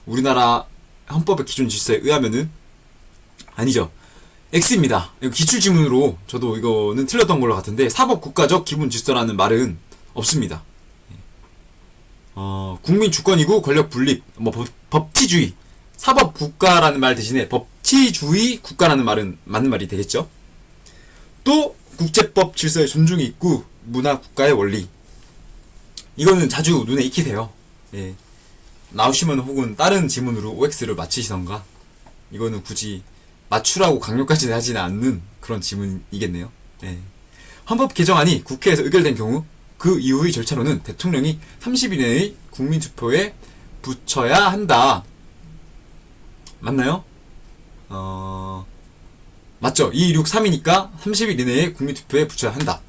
우리나라 헌법의 기준 질서에 의하면은 아니죠. X입니다. 기출 지문으로 저도 이거는 틀렸던 걸로 같은데 사법 국가적 기본 질서라는 말은 없습니다. 국민 주권이고 권력 분립, 법치주의, 사법 국가라는 말 대신에 법치주의 국가라는 말은 맞는 말이 되겠죠. 또 국제법 질서의 존중이 있고 문화 국가의 원리. 이거는 자주 눈에 익히세요. 예. 나오시면 혹은 다른 지문으로 OX를 맞히시던가. 이거는 굳이 맞추라고 강요까지 하지는 않는 그런 지문이겠네요. 예. 헌법 개정안이 국회에서 의결된 경우 그 이후의 절차로는 대통령이 30일 내의 국민투표에 붙여야 한다. 맞나요? 맞죠. 263이니까 30일 이내에 국민투표에 붙여야 한다.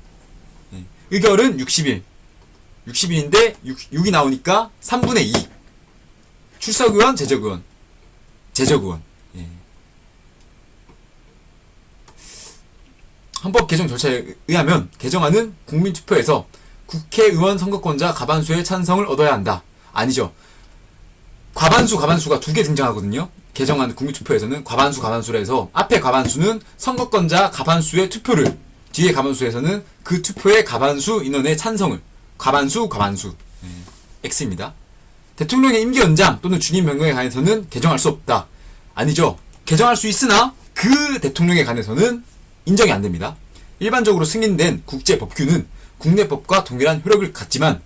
예. 의결은 60일. 60일인데 6이 나오니까 3분의 2. 출석의원, 제적의원. 제적의원. 예. 헌법 개정 절차에 의하면 개정안은 국민투표에서 국회의원 선거권자 과반수의 찬성을 얻어야 한다. 아니죠. 과반수가 두 개 등장하거든요. 개정안 국민투표에서는 과반수라 해서 앞에 과반수는 선거권자 과반수의 투표를, 뒤에 과반수에서는 그 투표의 과반수 인원의 찬성을, 과반수. X입니다. 대통령의 임기 연장 또는 중임 변경에 관해서는 개정할 수 없다. 아니죠. 개정할 수 있으나 그 대통령에 관해서는 인정이 안 됩니다. 일반적으로 승인된 국제법규는 국내법과 동일한 효력을 갖지만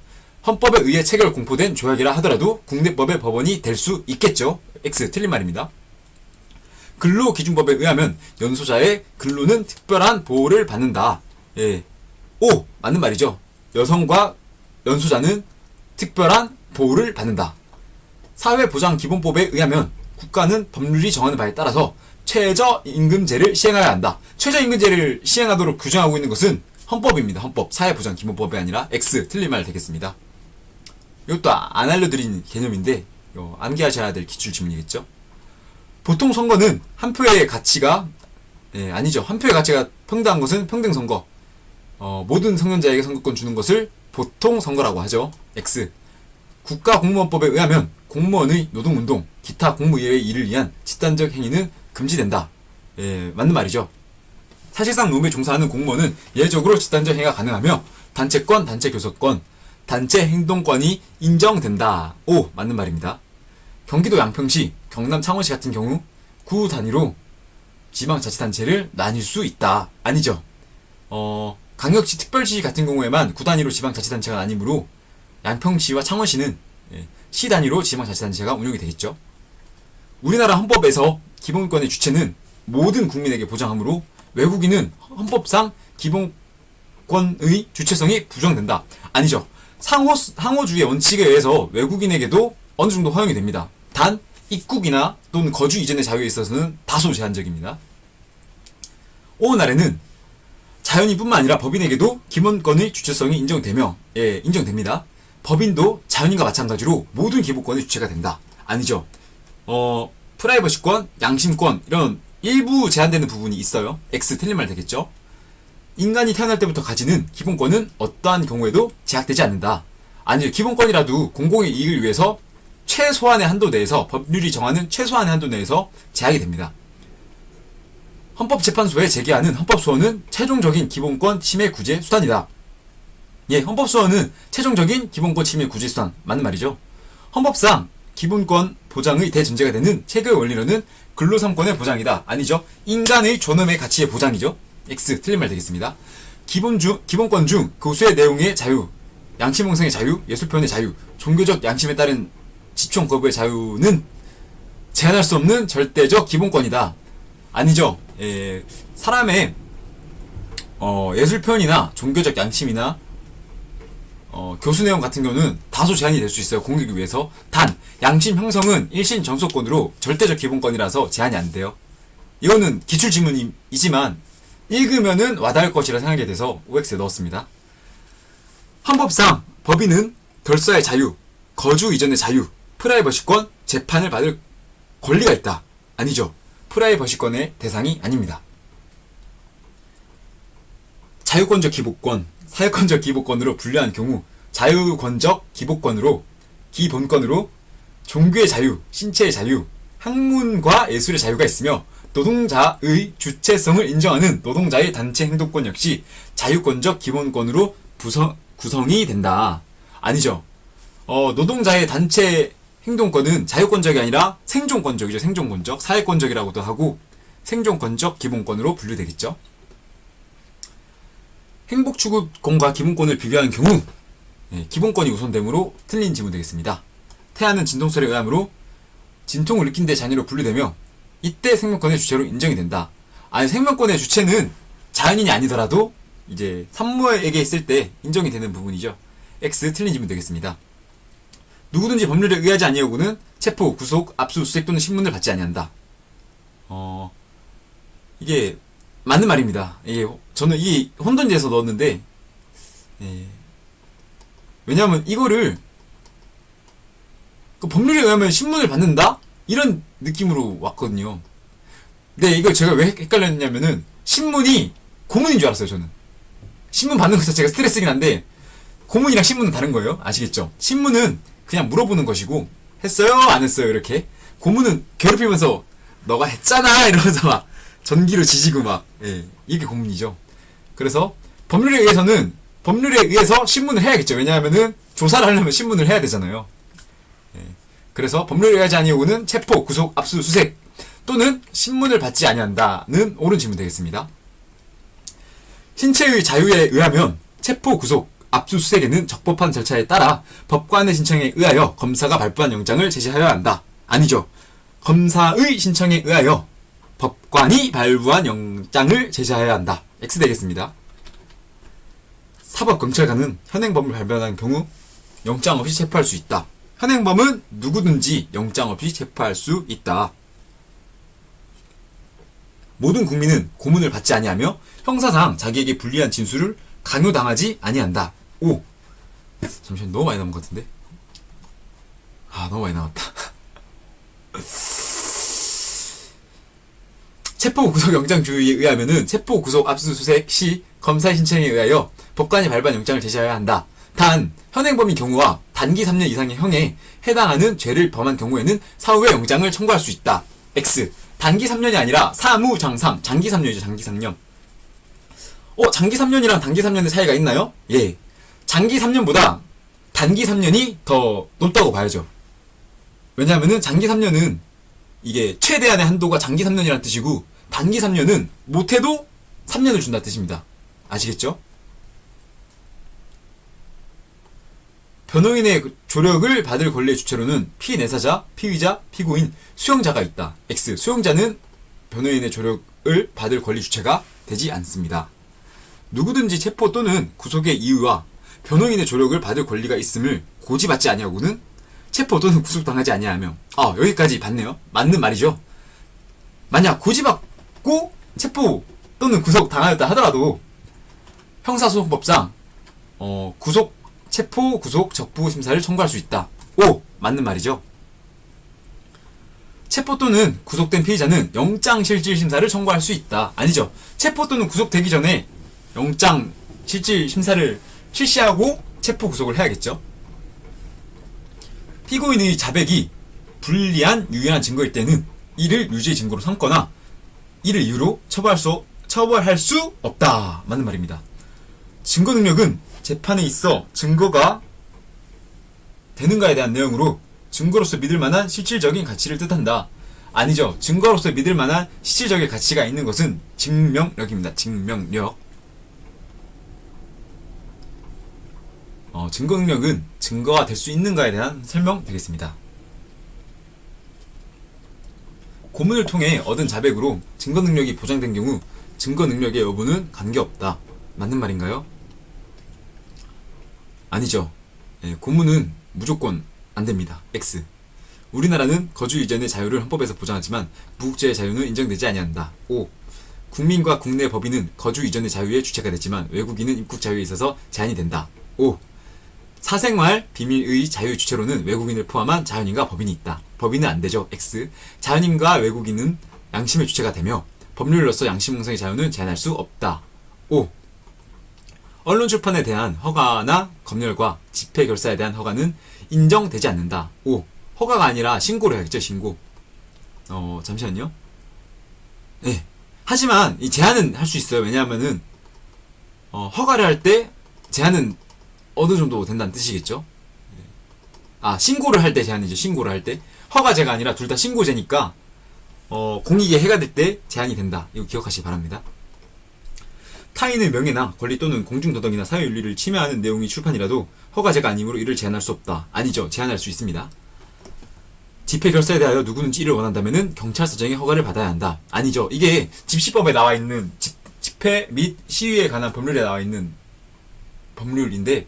헌법에 의해 체결 공포된 조약이라 하더라도 국내법의 법원이 될 수 있겠죠. X 틀린 말입니다. 근로기준법에 의하면 연소자의 근로는 특별한 보호를 받는다. 예. O 맞는 말이죠. 여성과 연소자는 특별한 보호를 받는다. 사회보장기본법에 의하면 국가는 법률이 정하는 바에 따라서 최저임금제를 시행해야 한다. 최저임금제를 시행하도록 규정하고 있는 것은 헌법입니다. 헌법. 사회보장기본법이 아니라 X 틀린 말 되겠습니다. 이것도 안 알려드린 개념인데 암기하셔야 될 기출지문이겠죠. 보통 선거는 한 표의 가치가 아니죠. 한 표의 가치가 평등한 것은 평등선거. 모든 성년자에게 선거권 주는 것을 보통 선거라고 하죠. X. 국가공무원법에 의하면 공무원의 노동운동, 기타 공무위의 일을 위한 집단적 행위는 금지된다. 예, 맞는 말이죠. 사실상 노무에 종사하는 공무원은 예외적으로 집단적 행위가 가능하며 단체권, 단체교섭권, 단체 행동권이 인정된다. 오, 맞는 말입니다. 경기도 양평시, 경남 창원시 같은 경우 구 단위로 지방자치단체를 나뉠 수 있다. 아니죠. 강역시, 특별시 같은 경우에만 구 단위로 지방자치단체가 나뉘므로 양평시와 창원시는 시 단위로 지방자치단체가 운영이 되겠죠. 우리나라 헌법에서 기본권의 주체는 모든 국민에게 보장하므로 외국인은 헌법상 기본권의 주체성이 부정된다. 아니죠. 상호주의 원칙에 의해서 외국인에게도 어느 정도 허용이 됩니다. 단 입국이나 또는 거주 이전의 자유에 있어서는 다소 제한적입니다. 오늘날에는 자연인뿐만 아니라 법인에게도 기본권의 주체성이 인정됩니다. 법인도 자연인과 마찬가지로 모든 기본권의 주체가 된다. 아니죠. 프라이버시권, 양심권 이런 일부 제한되는 부분이 있어요. X 틀린 말 되겠죠. 인간이 태어날 때부터 가지는 기본권은 어떠한 경우에도 제약되지 않는다. 아니죠. 기본권이라도 공공의 이익을 위해서 최소한의 한도 내에서 법률이 정하는 최소한의 한도 내에서 제약이 됩니다. 헌법재판소에 제기하는 헌법소원은 최종적인 기본권 침해 구제 수단이다. 예, 헌법소원은 최종적인 기본권 침해 구제 수단 맞는 말이죠. 헌법상 기본권 보장의 대전제가 되는 최고의 원리로는 근로삼권의 보장이다. 아니죠. 인간의 존엄의 가치의 보장이죠. X 틀린 말 되겠습니다. 기본권 중 교수의 내용의 자유, 양심 형성의 자유, 예술 표현의 자유, 종교적 양심에 따른 집총 거부의 자유는 제한할 수 없는 절대적 기본권이다. 아니죠. 사람의 예술 표현이나 종교적 양심이나 교수 내용 같은 경우는 다소 제한이 될 수 있어요. 공격을 위해서. 단 양심 형성은 일신 정소권으로 절대적 기본권이라서 제한이 안 돼요. 이거는 기출 지문이지만 읽으면은 와닿을 것이라 생각이 돼서 OX에 넣었습니다. 헌법상 법인은 결사의 자유, 거주 이전의 자유, 프라이버시권, 재판을 받을 권리가 있다. 아니죠. 프라이버시권의 대상이 아닙니다. 자유권적 기본권, 사회권적 기본권으로 분류한 경우 자유권적 기본권으로 종교의 자유, 신체의 자유, 학문과 예술의 자유가 있으며 노동자의 주체성을 인정하는 노동자의 단체 행동권 역시 자유권적 기본권으로 구성이 된다. 아니죠. 노동자의 단체 행동권은 자유권적이 아니라 생존권적이죠. 생존권적. 사회권적이라고도 하고 생존권적 기본권으로 분류되겠죠. 행복추구권과 기본권을 비교하는 경우 기본권이 우선되므로 틀린 지문 되겠습니다. 태아는 진통소리에 의하므로 진통을 느낀 데 자녀로 분류되며 이때 생명권의 주체로 인정이 된다. 아니 생명권의 주체는 자연인이 아니더라도 이제 산모에게 있을 때 인정이 되는 부분이죠. X 틀린 지문 되겠습니다. 누구든지 법률에 의하지 아니하고는 체포, 구속, 압수수색 또는 신문을 받지 아니한다. 이게 맞는 말입니다. 저는 이 혼돈지에서 넣었는데 왜냐하면 이거를 법률에 의하면 신문을 받는다? 이런 느낌으로 왔거든요. 근데 이걸 제가 왜 헷갈렸냐면은 신문이 고문인 줄 알았어요. 저는 신문 받는 것 자체가 스트레스긴 한데 고문이랑 신문은 다른 거예요. 아시겠죠? 신문은 그냥 물어보는 것이고 했어요? 안 했어요? 이렇게. 고문은 괴롭히면서 너가 했잖아 이러면서 막 전기로 지지고 막 이게 고문이죠. 그래서 법률에 의해서 신문을 해야겠죠. 왜냐하면은 조사를 하려면 신문을 해야 되잖아요. 그래서 법률에 의하지 아니하고는 체포, 구속, 압수수색 또는 신문을 받지 아니한다는 옳은 질문 되겠습니다. 신체의 자유에 의하면 체포, 구속, 압수수색에는 적법한 절차에 따라 법관의 신청에 의하여 검사가 발부한 영장을 제시하여야 한다. 아니죠. 검사의 신청에 의하여 법관이 발부한 영장을 제시하여야 한다. X 되겠습니다. 사법경찰관은 현행범을 발견한 경우 영장 없이 체포할 수 있다. 현행범은 누구든지 영장 없이 체포할 수 있다. 모든 국민은 고문을 받지 아니하며 형사상 자기에게 불리한 진술을 강요당하지 아니한다. 오! 잠시만 너무 많이 남은 것 같은데? 너무 많이 남았다. 체포 구속 영장 주의에 의하면은 체포 구속 압수수색 시 검사의 신청에 의하여 법관이 발부한 영장을 제시해야 한다. 단 현행범인 경우와 단기 3년 이상의 형에 해당하는 죄를 범한 경우에는 사후에 영장을 청구할 수 있다. X. 단기 3년이 아니라 사무장상 장기 3년이죠. 장기 3년. 장기 3년이랑 단기 3년의 차이가 있나요? 예. 장기 3년보다 단기 3년이 더 높다고 봐야죠. 왜냐하면은 장기 3년은 이게 최대한의 한도가 장기 3년이라는 뜻이고 단기 3년은 못해도 3년을 준다는 뜻입니다. 아시겠죠? 변호인의 조력을 받을 권리의 주체로는 피내사자, 피의자, 피고인, 수용자가 있다. X. 수용자는 변호인의 조력을 받을 권리 주체가 되지 않습니다. 누구든지 체포 또는 구속의 이유와 변호인의 조력을 받을 권리가 있음을 고지받지 아니하고는 체포 또는 구속당하지 아니하며. 여기까지 봤네요. 맞는 말이죠. 만약 고지받고 체포 또는 구속당하였다 하더라도 형사소송법상 체포, 구속, 적부 심사를 청구할 수 있다. 오! 맞는 말이죠. 체포 또는 구속된 피의자는 영장실질심사를 청구할 수 있다. 아니죠. 체포 또는 구속되기 전에 영장실질심사를 실시하고 체포, 구속을 해야겠죠. 피고인의 자백이 불리한 유효한 증거일 때는 이를 유죄 증거로 삼거나 이를 이유로 처벌할 수 없다. 맞는 말입니다. 증거 능력은 재판에 있어 증거가 되는가에 대한 내용으로 증거로서 믿을 만한 실질적인 가치를 뜻한다. 아니죠. 증거로서 믿을 만한 실질적인 가치가 있는 것은 증명력입니다. 증명력. 증거 능력은 증거가 될 수 있는가에 대한 설명 되겠습니다. 고문을 통해 얻은 자백으로 증거 능력이 보장된 경우 증거 능력의 여부는 관계없다. 맞는 말인가요? 아니죠. 고문은 무조건 안됩니다. X. 우리나라는 거주 이전의 자유를 헌법에서 보장하지만 무국자의 자유는 인정되지 아니한다. 5. 국민과 국내 법인은 거주 이전의 자유의 주체가 되지만 외국인은 입국 자유에 있어서 제한이 된다. 5. 사생활 비밀의 자유의 주체로는 외국인을 포함한 자연인과 법인이 있다. 법인은 안되죠. X. 자연인과 외국인은 양심의 주체가 되며 법률로서 양심공성의 자유는 제한할 수 없다. 5. 언론 출판에 대한 허가나 검열과 집회 결사에 대한 허가는 인정되지 않는다. 5. 허가가 아니라 신고를 해야겠죠. 신고. 잠시만요. 네. 하지만 이 제한은 할 수 있어요. 왜냐하면은 허가를 할 때 제한은 어느 정도 된다는 뜻이겠죠. 신고를 할 때 제한이죠. 신고를 할 때. 허가제가 아니라 둘 다 신고제니까 공익에 해가 될 때 제한이 된다. 이거 기억하시기 바랍니다. 타인의 명예나 권리 또는 공중도덕이나 사회윤리를 침해하는 내용이 출판이라도 허가제가 아니므로 이를 제한할 수 없다. 아니죠. 제한할 수 있습니다. 집회 결사에 대하여 누구든지 이를 원한다면 경찰서장의 허가를 받아야 한다. 아니죠. 이게 집시법에 나와 있는 집회 및 시위에 관한 법률에 나와 있는 법률인데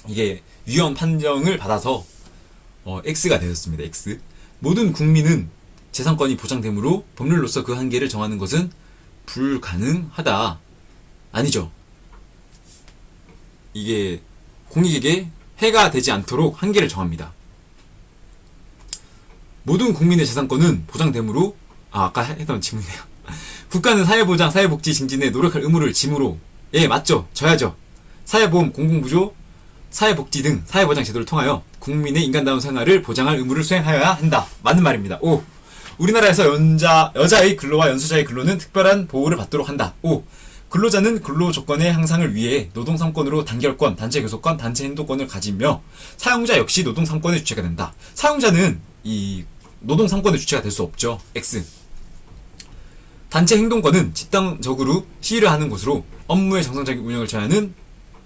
이게 위헌 판정을 받아서 X가 되었습니다. X. 모든 국민은 재산권이 보장되므로 법률로서 그 한계를 정하는 것은 불가능하다. 아니죠. 이게 공익에게 해가 되지 않도록 한계를 정합니다. 모든 국민의 재산권은 보장되므로 아까 했던 질문이네요. 국가는 사회보장, 사회복지 증진에 노력할 의무를 지므로 맞죠. 져야죠. 사회보험, 공공부조, 사회복지 등 사회보장 제도를 통하여 국민의 인간다운 생활을 보장할 의무를 수행하여야 한다. 맞는 말입니다. 5. 우리나라에서 여자의 근로와 연수자의 근로는 특별한 보호를 받도록 한다. 5. 근로자는 근로 조건의 향상을 위해 노동 3권으로 단결권, 단체 교섭권, 단체 행동권을 가지며 사용자 역시 노동 3권의 주체가 된다. 사용자는 이 노동 3권의 주체가 될 수 없죠. X. 단체 행동권은 집단적으로 시위를 하는 곳으로 업무의 정상적인 운영을 저해하는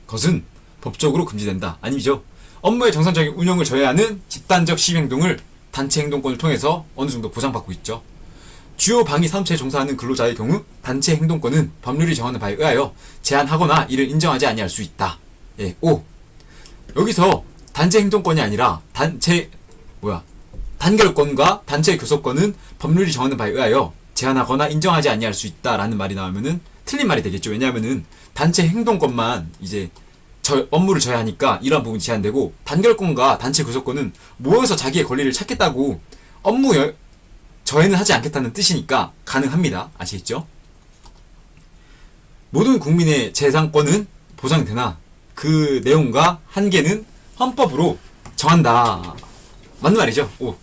것은 법적으로 금지된다. 아니죠. 업무의 정상적인 운영을 저해하는 집단적 시위 행동을 단체 행동권을 통해서 어느 정도 보장받고 있죠. 주요 방위 산업체에 종사하는 근로자의 경우 단체 행동권은 법률이 정하는 바에 의하여 제한하거나 이를 인정하지 아니할 수 있다. 5. 여기서 단체 행동권이 아니라 단결권과 단체 교섭권은 법률이 정하는 바에 의하여 제한하거나 인정하지 아니할 수 있다라는 말이 나오면은 틀린 말이 되겠죠. 왜냐하면은 단체 행동권만 이제 업무를 저해하니까 이러한 부분이 제한되고 단결권과 단체 교섭권은 모여서 자기의 권리를 찾겠다고 업무 저해는 하지 않겠다는 뜻이니까 가능합니다. 아시겠죠? 모든 국민의 재산권은 보장되나 그 내용과 한계는 헌법으로 정한다. 맞는 말이죠. 5.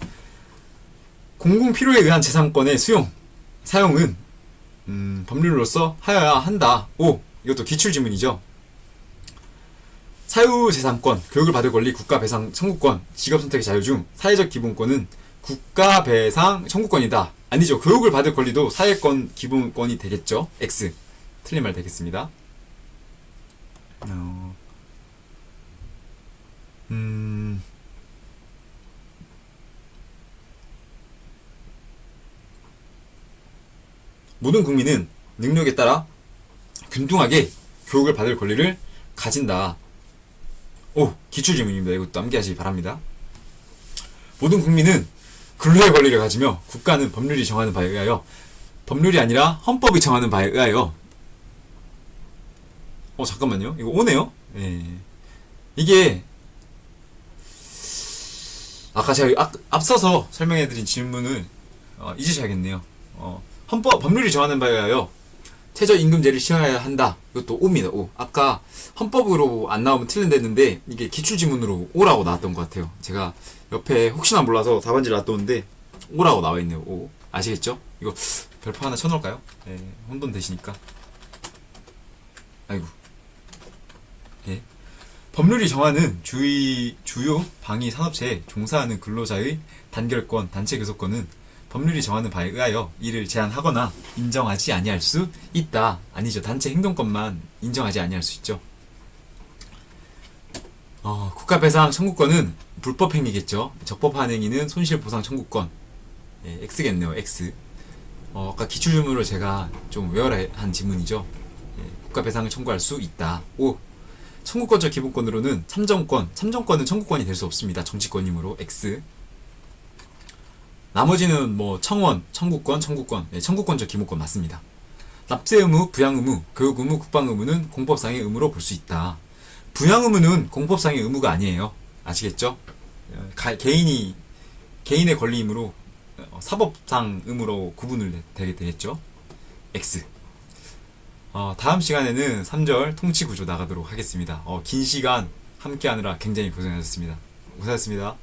공공 필요에 의한 재산권의 사용은 법률로서 하여야 한다. 5. 이것도 기출지문이죠. 사유재산권, 교육을 받을 권리, 국가배상 청구권, 직업선택의 자유 중 사회적 기본권은 국가배상 청구권이다. 아니죠. 교육을 받을 권리도 사회권 기본권이 되겠죠. X. 틀린 말 되겠습니다. 음, 모든 국민은 능력에 따라 균등하게 교육을 받을 권리를 가진다. 오, 기출질문입니다. 이것도 암기하시기 바랍니다. 모든 국민은 근로의 권리를 가지며 국가는 법률이 정하는 바에 의하여, 법률이 아니라 헌법이 정하는 바에 의하여. 잠깐만요. 이거 오네요. 예. 이게 아까 제가 앞서서 설명해드린 질문을 잊으셔야겠네요. 법률이 정하는 바에 의하여 최저임금제를 시행해야 한다. 이것도 오입니다. 오. 아까 헌법으로 안 나오면 틀린댔는데 이게 기출지문으로 오라고 나왔던 것 같아요. 제가 옆에 혹시나 몰라서 답안지를 놔뒀는데 오라고 나와있네요. 오. 아시겠죠? 이거 별표 하나 쳐놓을까요? 예, 혼돈 되시니까. 아이고. 예. 법률이 정하는 주요 방위 산업체에 종사하는 근로자의 단결권, 단체 교섭권은 법률이 정하는 바에 의하여 이를 제한하거나 인정하지 아니할 수 있다. 아니죠. 단체 행동권만 인정하지 아니할 수 있죠. 국가배상 청구권은 불법행위겠죠. 적법한 행위는 손실보상 청구권. 예, X겠네요. X. 아까 기출주문으로 제가 좀 외워라 한 지문이죠. 예, 국가배상을 청구할 수 있다. 오. 청구권적 기본권으로는 참정권은 청구권이 될 수 없습니다. 정치권이므로 X. 나머지는 뭐 청원, 청구권, 네, 청구권적 기본권 맞습니다. 납세 의무, 부양 의무, 교육 의무, 국방 의무는 공법상의 의무로 볼 수 있다. 부양 의무는 공법상의 의무가 아니에요. 아시겠죠? 개인의 권리이므로 사법상 의무로 구분을 되게 되겠죠. X. 다음 시간에는 3절 통치 구조 나가도록 하겠습니다. 긴 시간 함께 하느라 굉장히 고생하셨습니다. 고생하셨습니다.